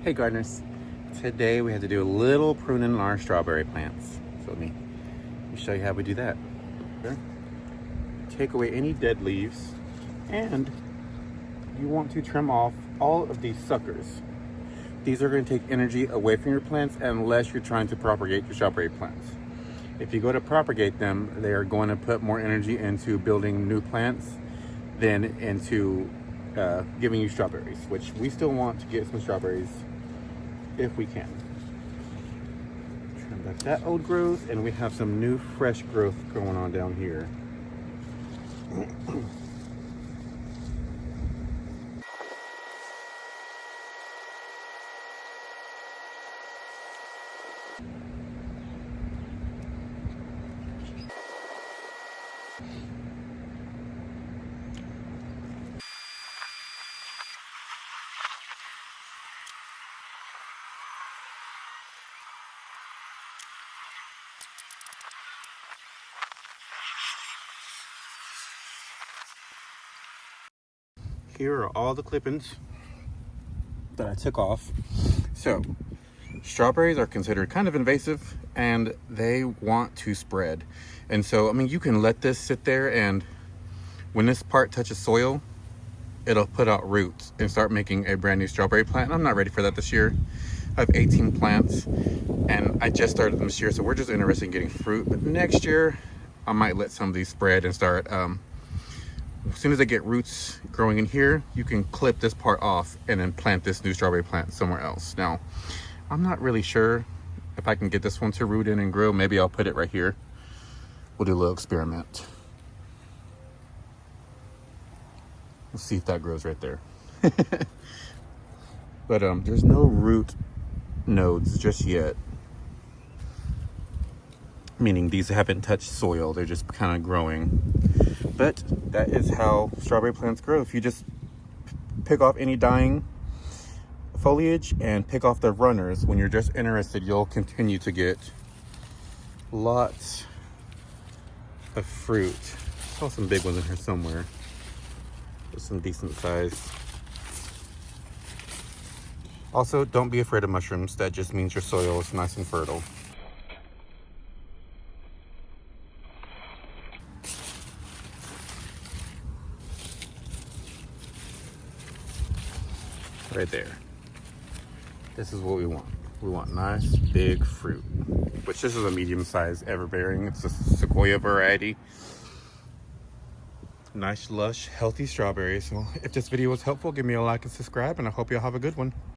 Hey gardeners, today we had to do a little pruning on our strawberry plants. So let me show you how we do that. Take away any dead leaves, and you want to trim off all of these suckers. These are going to take energy away from your plants unless you're trying to propagate your strawberry plants. If you go to propagate them, they are going to put more energy into building new plants than into giving you strawberries, which we still want to get some strawberries if we can. Trim back that old growth, and we have some new fresh growth going on down here. Here are all the clippings that I took off. So, strawberries are considered kind of invasive and they want to spread. And so, I mean, you can let this sit there, and when this part touches soil, it'll put out roots and start making a brand new strawberry plant. And I'm not ready for that this year. I have 18 plants and I just started them this year, so we're just interested in getting fruit. But next year, I might let some of these spread and start as soon as they get roots growing in here, you can clip this part off and then plant this new strawberry plant somewhere else. Now, I'm not really sure if I can get this one to root in and grow. Maybe I'll put it right here. We'll do a little experiment. Let's see if that grows right there. But there's no root nodes just yet. Meaning these haven't touched soil, they're just kind of growing. But that is how strawberry plants grow. If you just pick off any dying foliage and pick off the runners, when you're just interested, you'll continue to get lots of fruit. I saw some big ones in here somewhere. There's some decent size. Also, don't be afraid of mushrooms. That just means your soil is nice and fertile. Right there. This is what we want. We want nice big fruit, which this is a medium-sized everbearing. It's a sequoia variety. Nice, lush, healthy strawberries. So if this video was helpful, give me a like and subscribe, and I hope you'll have a good one.